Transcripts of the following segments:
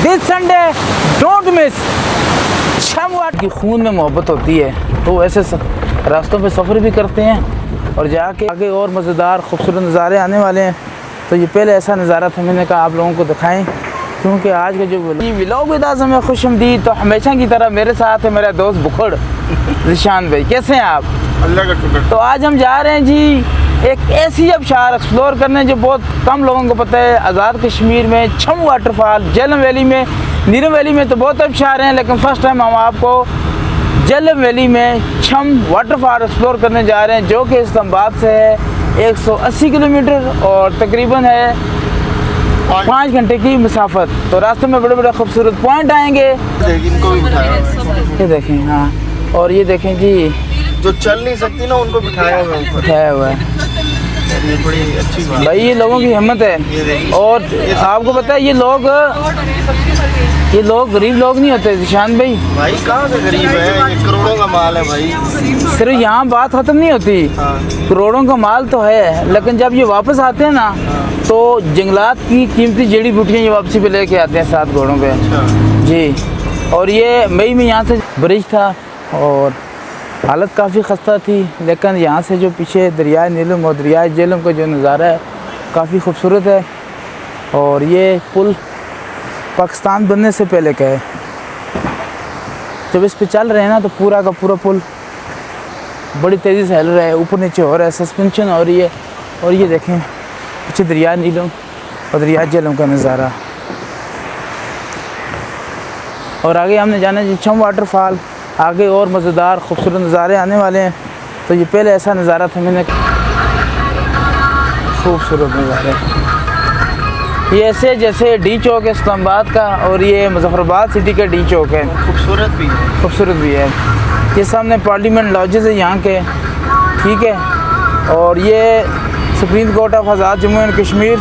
This Sunday don't miss. छम की खून में मोहब्बत होती है तो ऐसे रास्तों पे सफ़र भी करते हैं और जाके आगे और मज़ेदार खूबसूरत नज़ारे आने वाले हैं। तो ये पहले ऐसा नज़ारा था, मैंने कहा आप लोगों को दिखाएं क्योंकि आज का जो व्लॉग विदास में खुशमदीद। तो हमेशा की तरह मेरे साथ है मेरा दोस्त बुखड़ ज़िशान भाई। कैसे हैं आप? अल्लाह का शुक्र। तो आज हम जा रहे हैं जी एक ऐसी आबशार एक्सप्लोर करने जो बहुत कम लोगों को पता है। आज़ाद कश्मीर में छम वाटरफॉल, झेलम वैली में, नीरम वैली में तो बहुत आबशार हैं, लेकिन फ़र्स्ट टाइम हम आपको झेलम वैली में छम वाटरफॉल एक्सप्लोर करने जा रहे हैं जो कि इस्लामाबाद से है 180 किलोमीटर और तकरीबन है 5 घंटे की मुसाफत। तो रास्ते में बड़े बड़े खूबसूरत पॉइंट आएंगे। इनको भी बिठाया, ये देखें, हाँ, और ये देखें जी जो चल नहीं सकती ना उनको बिठाया हुआ है। ये बड़ी अच्छी बात भाई ये लोगों की हिम्मत है। और आपको पता है ये लोग गरीब लोग नहीं होते ज़िशान भाई। भाई कहाँ से गरीब है, ये करोड़ों का माल है भाई। सिर्फ यहाँ बात ख़त्म नहीं होती, करोड़ों का माल तो है, लेकिन जब ये वापस आते हैं ना तो जंगलात की कीमती जड़ी बूटियाँ ये वापसी पे लेके आते हैं 7 घोड़ों पे जी। और ये मई में यहाँ से ब्रिज था और हालत काफ़ी खस्ता थी, लेकिन यहाँ से जो पीछे दरिया नीलम और दरिया झेलम का जो नज़ारा है काफ़ी खूबसूरत है। और ये पुल पाकिस्तान बनने से पहले का है। जब इस पे चल रहे हैं ना तो पूरा का पूरा पुल बड़ी तेज़ी से हिल रहा है, ऊपर नीचे हो रहा है, सस्पेंशन हो रही है। और ये देखें पीछे दरिया नीलम और दरिया झेलम का नज़ारा। और आगे हमने जाना है छम वाटरफॉल, आगे और मज़ेदार खूबसूरत नज़ारे आने वाले हैं। तो ये पहले ऐसा नज़ारा था, मैंने खूबसूरत नज़ारे ये ऐसे जैसे डी चौक है इस्लामाबाद का और ये मुजफ्फराबाद सिटी का डी चौक है। खूबसूरत भी है। ये सामने पार्लियामेंट लॉजेस है यहाँ के, ठीक है। और ये supreme court of Azad Jammu and Kashmir.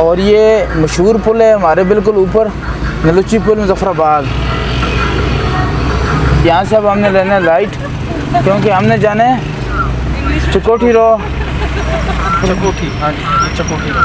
और ये मशहूर पुल है हमारे बिल्कुल ऊपर, नलुची पुल मुजफ्फराबाद। यहाँ से अब हमने लेना है लाइट क्योंकि हमने जाना है चकोठी रो। चकोठी, हाँ जी चकोठी रो।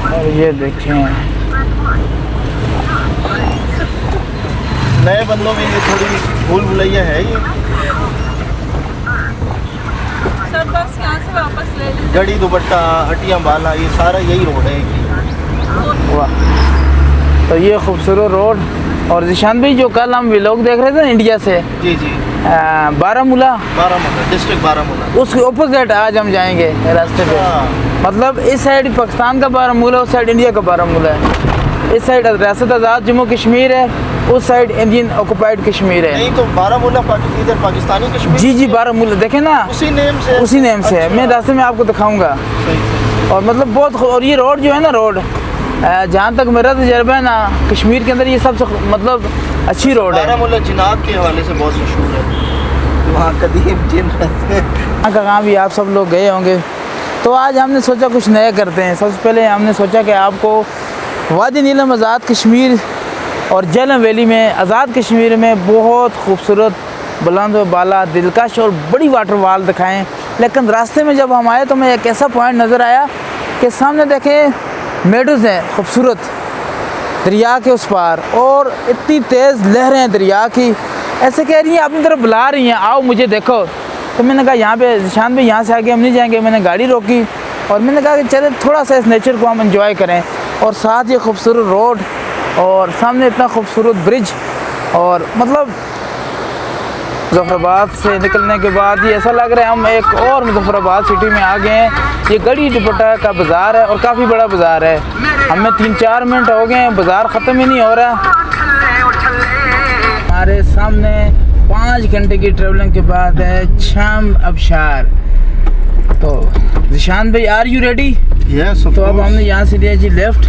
और ये देखें नए बंदों में ये थोड़ी भूल भुलैया है। ये सर बस यहाँ से वापस ले लीजिए। गड़ी दुपट्टा हटियाँ बाला ये सारा यही रोड है। वाह, तो ये खूबसूरत रोड। और ज़िशान भाई जो कल हम व्लॉग देख रहे थे ना इंडिया से, जी जी, बारामूला डिस्ट्रिक्ट बारामूला, उसके ऑपोजिट आज हम जाएंगे रास्ते पे। मतलब इस साइड पाकिस्तान का बारामूला, उस साइड इंडिया का बारामूला है। इस साइड रियासत आज़ाद जम्मू कश्मीर है, उस साइड इंडियन ऑक्युपाइड कश्मीर है। नहीं तो बारामूला इधर पाकिस्तानी कश्मीर। जी बारामूला देखें ना, उसी नेम से है। मैं रास्ते में आपको दिखाऊंगा। और मतलब बहुत, और ये रोड जो है ना, रोड जहाँ तक मेरा तजर्बा है ना कश्मीर के अंदर ये सबसे मतलब अच्छी रोड है। बारामूला जिनाब के हवाले से बहुत मशहूर है, वहाँ कदीम जिन रहते हैं। वहाँ कहाँ भी आप सब लोग गए होंगे। तो आज हमने सोचा कुछ नया करते हैं। सबसे पहले हमने सोचा कि आपको वादी नीलम आज़ाद कश्मीर और झेलम वैली में, आज़ाद कश्मीर में बहुत खूबसूरत बुलंद व बाला दिलकश और बड़ी वाटरफॉल दिखाएं। लेकिन रास्ते में जब हम आए तो मैं एक ऐसा पॉइंट नज़र आया कि सामने देखें मेडोज़ हैं खूबसूरत दरिया के उस पार, और इतनी तेज़ लहरें हैं दरिया की, ऐसे कह रही हैं अपनी तरफ बुला रही हैं, आओ मुझे देखो। तो मैंने कहा यहाँ पे ज़िशान भाई यहाँ से आगे हम नहीं जाएंगे। मैंने गाड़ी रोकी और मैंने कहा कि चले थोड़ा सा इस नेचर को हम एंजॉय करें। और साथ ये खूबसूरत रोड और सामने इतना खूबसूरत ब्रिज। और मतलब मुजफ्फराबाद से निकलने के बाद ये ऐसा लग रहा है हम एक और मुजफ्फराबाद सिटी में आ गए हैं। ये गड़ी दुपट्टा का बाज़ार है और काफ़ी बड़ा बाज़ार है। हमें 3-4 मिनट हो गए हैं, बाज़ार ख़त्म ही नहीं हो रहा। हमारे सामने 5 घंटे की ट्रेवलिंग के बाद है छम आबशार। तो ज़िशान भाई आर यू रेडी? यस। तो अब हमने यहाँ से लिया जी लेफ़्ट।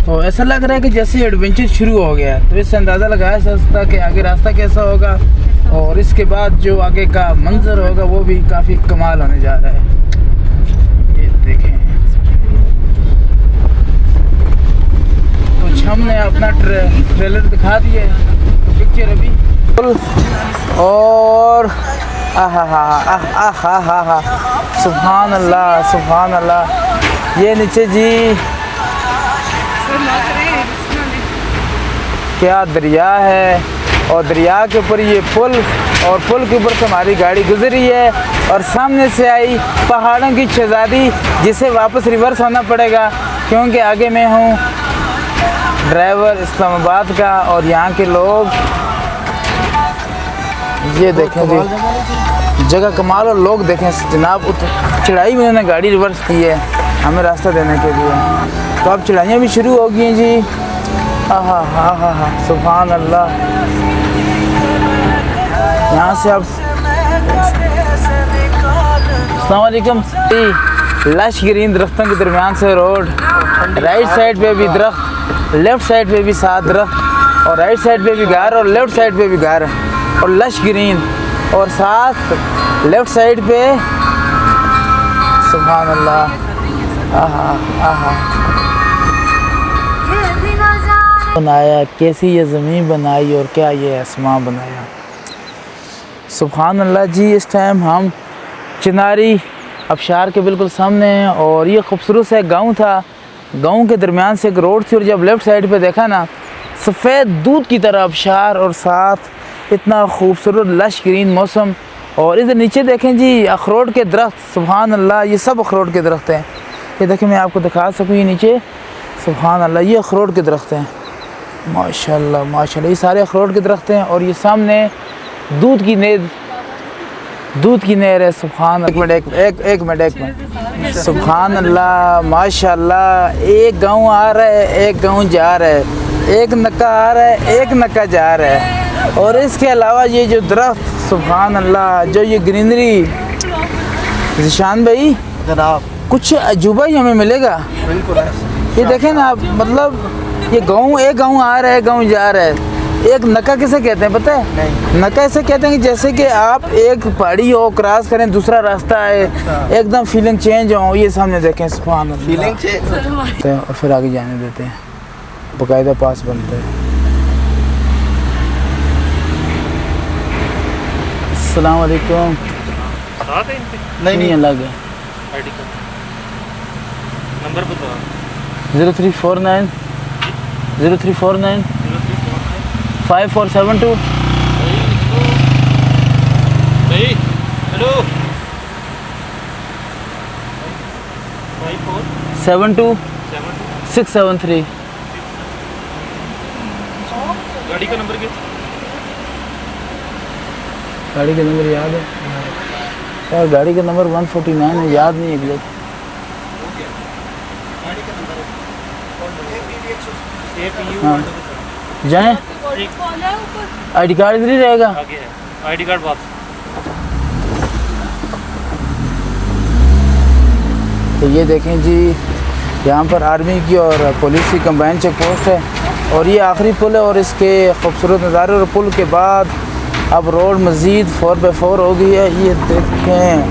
तो ऐसा लग रहा है कि जैसे एडवेंचर शुरू हो गया। तो इससे अंदाज़ा लगाया जा सकता है कि आगे रास्ता कैसा होगा और इसके बाद जो आगे का मंजर होगा वो भी काफ़ी कमाल होने जा रहा है। ये देखें, तो हमने अपना ट्रेलर दिखा दिया पिक्चर अभी। और आहा हा आहा हा हा, सुभान अल्लाह सुभान अल्लाह। ये नीचे जी क्या दरिया है, और दरिया के ऊपर ये पुल, और पुल के ऊपर से हमारी गाड़ी गुजरी है, और सामने से आई पहाड़ों की शहजादी, जिसे वापस रिवर्स होना पड़ेगा क्योंकि आगे मैं हूँ ड्राइवर इस्लामाबाद का। और यहाँ के लोग ये देखें जी, जगह कमाल, और लोग देखें जनाब, चढ़ाई में उन्होंने गाड़ी रिवर्स की है हमें रास्ता देने के लिए। तो अब चढ़ाइयाँ भी शुरू हो गई हैं जी। आहा हा हा हा, सुभान अल्लाह। यहाँ से आप अस्सलाम वालेकुम। लश ग्रीन दरख्तों के दरमियान से रोड, राइट साइड पे भी दरख्त, लेफ़्ट साइड पे भी 7 दरख्त, और राइट साइड पे भी घर, और लेफ़्ट साइड पे भी घर, और लश ग्रीन, और साथ लेफ़्ट साइड पे सुभान अल्लाह। आहा आहा, बनाया कैसी ये ज़मीन बनाई और क्या ये आसमां बनाया, सुभान अल्लाह जी। इस टाइम हम चिनारी अबशार के बिल्कुल सामने हैं, और ये खूबसूरत सा एक गाँव था, गाँव के दरमियान से एक रोड थी, और जब लेफ़्ट साइड पे देखा ना, सफ़ेद दूध की तरह अबशार, और साथ इतना खूबसूरत लश ग्रीन मौसम। और इधर नीचे देखें जी अखरोट के दरख्त, सुभान अल्लाह, ये सब अखरोट के दरख्त हैं। ये देखें, मैं आपको दिखा सकूँ, ये नीचे सुभान अल्लाह, ये अखरोट के दरख्त हैं, माशाल्लाह माशाल्लाह, ये सारे अखरोट के दरख्त हैं। और ये सामने दूध की नहर है, सुभान। एक मिनट, सुभान अल्लाह माशाल्लाह। एक गांव आ रहा है, एक गांव जा रहा है, एक नक्का आ रहा है, एक नक्का जा रहा है, और इसके अलावा ये जो दरख्त, सुभान अल्लाह, जो ये ग्रीनरी, ज़िशान भाई जनाब कुछ अजूबा ही हमें मिलेगा। बिल्कुल ये देखें ना आप, मतलब ये गाँव, एक गाँव आ रहा है, गाँव जा रहा है। एक नक्का किसे कहते हैं पता है? नहीं। नक्का ऐसे कहते हैं कि जैसे कि आप एक पहाड़ी हो, क्रॉस करें, दूसरा रास्ता है, एकदम फीलिंग चेंज हो। ये सामने देखें, सुभान अल्लाह, फीलिंग चेंज, और फिर आगे जाने देते हैं, बाकायदा पास बनते हैं। अस्सलाम वालेकुम। नहीं अलग है। नंबर बताओ। 0349 5472। हेलो 72 673। गाड़ी का नंबर क्या? गाड़ी का नंबर याद है यार, गाड़ी का नंबर 149 है, याद नहीं एग्जैक्ट। हाँ जाएँ, आई डी कार्ड इधर ही रहेगा। आईडी कार्ड वापस। तो ये देखें जी, यहाँ पर आर्मी की और पुलिस की कंबाइन चेक पोस्ट है, और ये आखिरी पुल है, और इसके खूबसूरत नज़ारे, और पुल के बाद अब रोड मज़ीद 4x4 हो गई है। ये देखें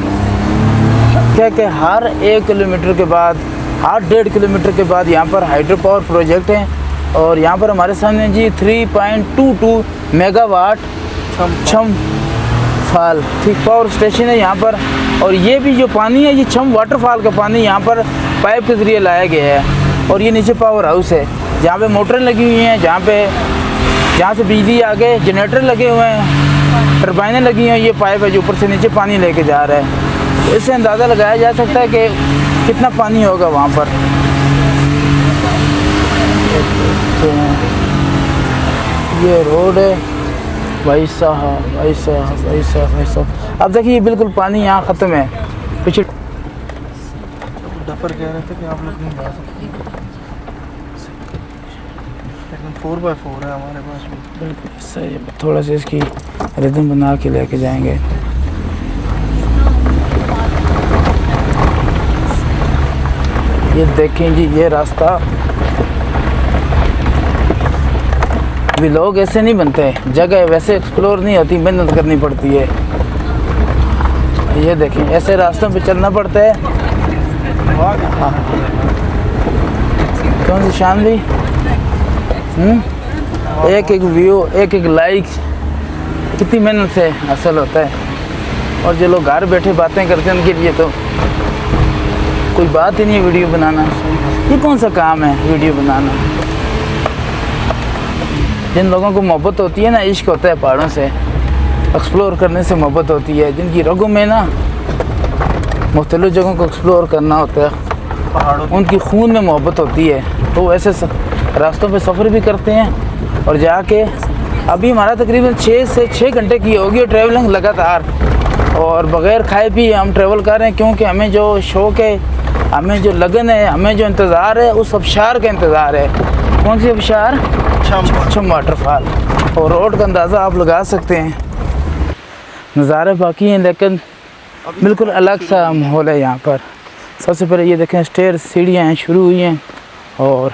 क्या कि हर 1 किलोमीटर के बाद, हर 1.5 किलोमीटर के बाद यहाँ पर हाइड्रो पावर प्रोजेक्ट हैं, और यहाँ पर हमारे सामने जी 3.22 मेगावाट छम फाल, ठीक, पावर स्टेशन है यहाँ पर। और ये भी जो पानी है, ये छम वाटरफॉल का पानी यहाँ पर पाइप के ज़रिए लाया गया है। और ये नीचे पावर हाउस है, जहाँ पे मोटरें लगी हुई हैं, जहाँ से बिजली आगे जनरेटर लगे हुए हैं, टरबाइनें लगी हैं। ये पाइप है जो ऊपर से नीचे पानी लेके जा रहा है। इससे अंदाज़ा लगाया जा सकता है कि कितना पानी होगा वहाँ पर। ये रोड है भाई साहब, भाई साहब, भाई साहब, भाई साहब। अब देखिए, ये बिल्कुल पानी यहाँ ख़त्म है। पीछे डफर कह रहे थे कि आप लोग नहीं जा सकते, लेकिन 4x4 है हमारे पास भी। बिल्कुल सही है, थोड़ा सा इसकी रिदम बना के लेके जाएंगे। ये देखें जी, ये रास्ता, अभी लोग ऐसे नहीं बनते, जगह वैसे एक्सप्लोर नहीं होती, मेहनत करनी पड़ती है। ये देखें, ऐसे रास्तों पे चलना पड़ता है। हाँ, कौन सी शान भी, एक एक व्यू, एक एक लाइक, कितनी मेहनत से हासिल होता है। और जो लोग घर बैठे बातें करते हैं उनके लिए तो कोई बात ही नहीं है वीडियो बनाना। ये कौन सा काम है वीडियो बनाना? जिन लोगों को मोहब्बत होती है ना, इश्क होता है पहाड़ों से, एक्सप्लोर करने से मोहब्बत होती है, जिनकी रगों में ना मुख्तलिफ जगहों को एक्सप्लोर करना होता है, पहाड़ों उनकी खून में मोहब्बत होती है, तो वो ऐसे रास्तों पे सफ़र भी करते हैं। और जाके अभी हमारा तकरीबन 6 से 6 घंटे की होगी ट्रैवलिंग लगातार, और बग़ैर खाए पिए हम ट्रैवल कर रहे हैं, क्योंकि हमें जो शौक़ है, हमें जो लगन है, हमें जो इंतज़ार है, उस आबशार का इंतज़ार है। कौन सी आबशार? छम वाटरफॉल। और रोड का अंदाज़ा आप लगा सकते हैं, नज़ारे बाकी हैं लेकिन बिल्कुल अलग सा माहौल है यहाँ पर। सबसे पहले ये देखें, स्टेयर सीढ़ियाँ हैं, शुरू हुई हैं, और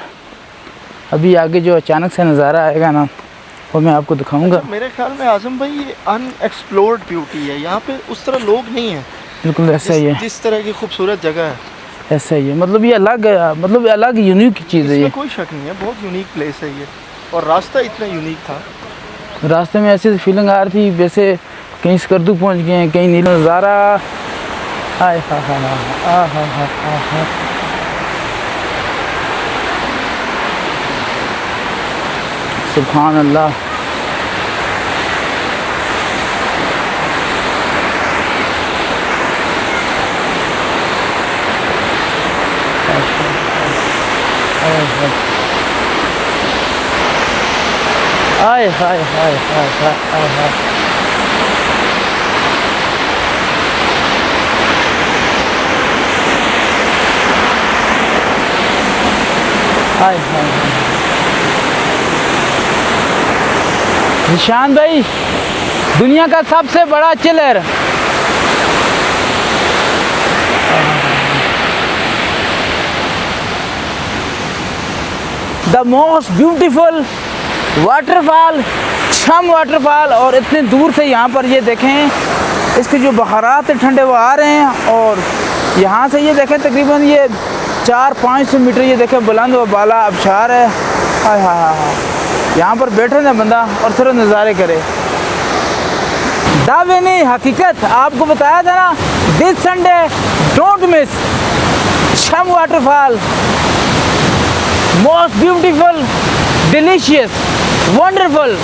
अभी आगे जो अचानक से नज़ारा आएगा ना, वो मैं आपको दिखाऊंगा। मेरे ख्याल में आज़म भाई ये अनएक्सप्लोर्ड ब्यूटी है, यहाँ पे उस तरह लोग नहीं हैं। बिल्कुल ऐसा ही है, जिस तरह की खूबसूरत जगह है ऐसा ही है। मतलब ये अलग है, मतलब अलग यूनिक चीज़ है इसमें ये। कोई शक नहीं है, बहुत यूनिक प्लेस है ये, और रास्ता इतना यूनिक था। रास्ते में ऐसी फीलिंग आ रही थी जैसे कहीं स्कर्दू पहुँच गए हैं, कहीं नीला नज़ारा। हाय हा हा हा हा हा हा। सुभान अल्लाह। हाय हाय हाय हाय हाय हाय हाय। हाय हाय हाय। निशान भाई, दुनिया का सबसे बड़ा chiller. The most beautiful waterfall, छम वाटरफॉल। और इतने दूर से यहाँ पर ये देखें, इसके जो बहारात ठंडे वो आ रहे हैं, और यहाँ से ये देखें तकरीबन ये 400-500 मीटर ये देखें बुलंद व बाला आबशार है। हाय हाय हाय। यहाँ पर बैठे ना बंदा और सिर्फ नज़ारे करे। दावे नहीं हकीकत, आपको बताया था ना, दिस संडे डोंट मिस छम waterfall, most beautiful, delicious, wonderful